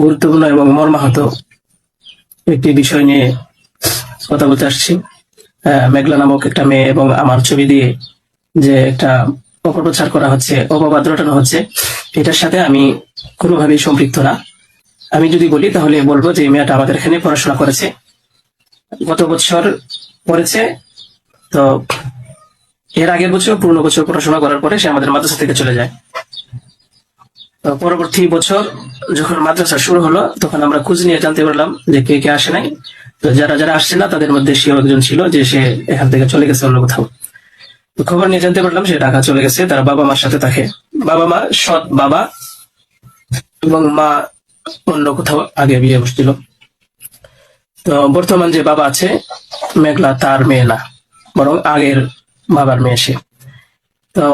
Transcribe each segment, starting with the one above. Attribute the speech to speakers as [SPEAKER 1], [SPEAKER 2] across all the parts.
[SPEAKER 1] গুরুত্বপূর্ণ এবং মর্মাহত একটি বিষয় নিয়ে কথা বলতে আসছি। মেঘলা নামক একটা মেয়ে এবং আমার ছবি দিয়ে যে একটা অপপ্রচার করা হচ্ছে, অপবাদ রটানো হচ্ছে, এটার সাথে আমি কোনোভাবেই সম্পৃক্ত না। আমি যদি বলি তাহলে বলবো যে এই মেয়েটা আমাদের এখানে পড়াশোনা করেছে, গত বছর পড়েছে। তো এর আগের বছর পুরনো বছর পড়াশোনা করার পরে সে আমাদের মাদ্রাসা থেকে চলে যায়। তো পরবর্তী বছর যখন মাদ্রাসা শুরু হলো তখন আমরা খোঁজ নিয়ে জানতে পারলাম যে কে কে আসে নাই। তো যারা যারা আসছে না তাদের মধ্যে সেও একজন ছিল যে সে এখান থেকে চলে গেছে অন্য কোথাও। তো খবর নিয়ে জানতে পারলাম সে ঢাকা চলে গেছে, তার বাবা মার সাথে থাকে। বাবা মা সৎ বাবা এবং মা অন্য কোথাও আগে বিয়ে বসছিল। তো বর্তমান যে বাবা আছে মেঘলা তার মেয়ে না, বরং আগের বাবার মেয়ে সে। তো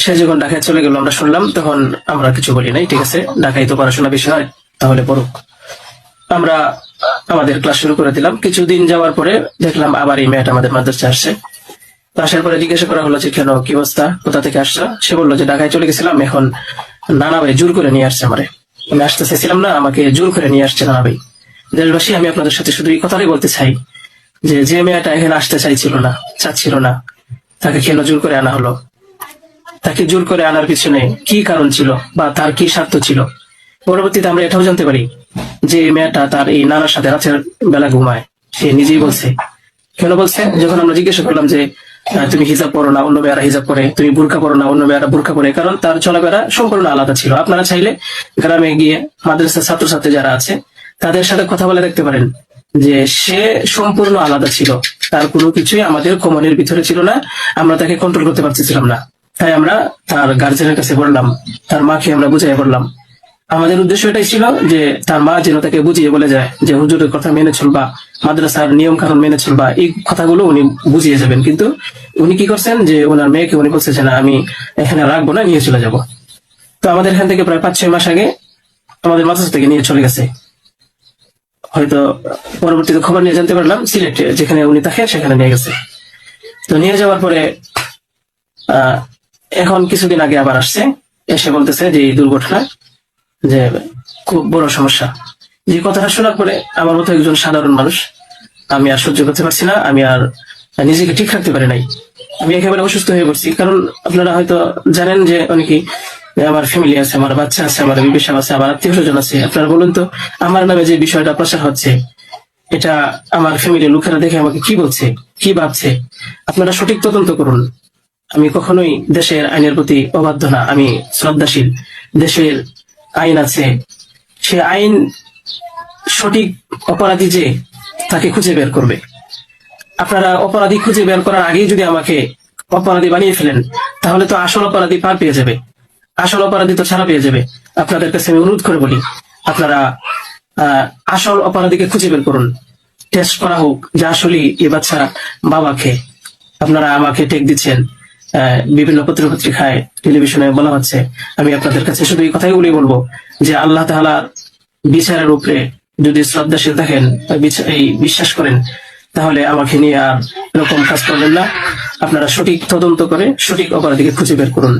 [SPEAKER 1] সে যখন ঢাকায় চলে গেল আমরা শুনলাম, তখন আমরা কিছু বলি নাই, ঠিক আছে ঢাকায় তো পড়াশোনা বেশি হয়, তাহলে পড়ুক। আমরা আমাদের ক্লাস শুরু করে দিলাম। কিছুদিন যাওয়ার পরে দেখলাম আবার এই মেয়েটা আমাদের মাদ্রাসা আসছে। তো আসার পরে জিজ্ঞাসা করা হলো যে কেন, কি অবস্থা, কোথা থেকে আসছো? সে বললো যে ঢাকায় চলে গেছিলাম, এখন নানা ভাই জোর করে নিয়ে আসছে আমারে। আমি আসতে চাইছিলাম না, আমাকে জোর করে নিয়ে আসছে নানা ভাই। দেশবাসী, আমি আপনাদের সাথে শুধু এই কথাটাই বলতে চাই যে যে মেয়েটা এখানে আসতে চাইছিল না, চাচ্ছিল না, তাকে কেন জোর করে আনা হলো? তাকে জোর করে আনার পিছনে কি কারণ ছিল বা তার কি স্বার্থ ছিল? পরবর্তীতে আমরা এটাও জানতে পারি যে মেয়েটা তার এই নানার সাথে রাতের বেলা ঘুমায়। সে নিজেই বলছে। কেন বলছে? যখন আমরা জিজ্ঞাসা করলাম যে তুমি হিজাব পড়ো না, অন্য মেয়েরা হিজাব পরে, তুমি বুরকা পড়ো না, অন্য মেয়েরা বুরকা পরে, কারণ তার চলাফেরা সম্পূর্ণ আলাদা ছিল। আপনারা চাইলে গ্রামে গিয়ে মাদ্রাসার ছাত্রছাত্রী যারা আছে তাদের সাথে কথা বলে দেখতে পারেন যে সে সম্পূর্ণ আলাদা ছিল। তার কোনো কিছুই আমাদের কমনের ভিতরে ছিল না, আমরা তাকে কন্ট্রোল করতে পারতেছিলাম না। তাই আমরা তার গার্জেনের কাছে বললাম, তার মাকে আমরা বুঝাই বললাম। আমাদের উদ্দেশ্য এটাই ছিল যে তার মা যেন তাকে বুঝিয়ে বলে যায় যে হুজুরের কথা মেনে চলবা, মাদ্রাসার নিয়ম কানুন মেনে চলবা, এই কথাগুলো উনি বুঝিয়ে যাবেন। কিন্তু উনি কি করছেন যে ওনার মেয়েকে উনি বলছে যে না, আমি এখানে রাখবো না, নিয়ে চলে যাব। তো আমাদের এখান থেকে প্রায় 5-6 মাস আগে আমাদের মাদ্রাসা থেকে নিয়ে চলে গেছে। হয়তো পরবর্তীতে খবর নিয়ে জানতে পারলাম সিলেটে যেখানে উনি থাকে সেখানে নিয়ে গেছে। তো নিয়ে যাওয়ার পরে এখন কিছুদিন আগে আবার আসছে, এসে বলতেছে যে এই দুর্ঘটনা যে খুব বড় সমস্যা। যে কথাটা শোনার পরে আমার মতো একজন সাধারণ মানুষ, আমি আর সহ্য করতে পারছি না, আমি আর নিজেকে ঠিক রাখতে পারি নাই। আমি একেবারে অসুস্থ হয়ে পড়ছি। কারণ আপনারা হয়তো জানেন যে অনেকেই, আমার ফ্যামিলি আছে, আমার বাচ্চা আছে, আমার বিবি সাহেব আছে, আমার আত্মীয় স্বজন আছে। আপনারা বলুন তো, আমার নামে যে বিষয়টা প্রচার হচ্ছে, এটা আমার ফ্যামিলির লোকেরা দেখে আমাকে কি বলছে, কি ভাবছে? আপনারা সঠিক তদন্ত করুন। আমি কখনোই দেশের আইনের প্রতি অবাধ্য না, আমি শ্রদ্ধাশীল। দেশের আইন আছে, সে আইন সঠিক অপরাধী যে তাকে খুঁজে বের করবে। আপনারা অপরাধী খুঁজে বের করার আগেই যদি আমাকে অপরাধী বানিয়ে ফেলেন, তাহলে তো আসল অপরাধী পার পেয়ে যাবে, আসল অপরাধী তো ছাড়া পেয়ে যাবে। আপনাদের কাছে আমি অনুরোধ করে বলি, আপনারা আসল অপরাধীকে খুঁজে বের করুন, টেস্ট করা হোক যে আসলে এই বাচ্চা বাবাকে। আপনারা আমাকে টেক দিচ্ছেন, বিভিন্ন পত্রিকায় টেলিভিশনে বলা হচ্ছে। আমি আপনাদের কাছে শুধু এই কথাগুলি বলবো যে আল্লাহ তাআলার বিচারের উপরে যদি শ্রদ্ধাশীল থাকেন, এই বিশ্বাস করেন, তাহলে আমাকে নিয়ে আর এরকম কাজ করবেন না। আপনারা সঠিক তদন্ত করে সঠিক অপরাধীকে খুঁজে বের করুন।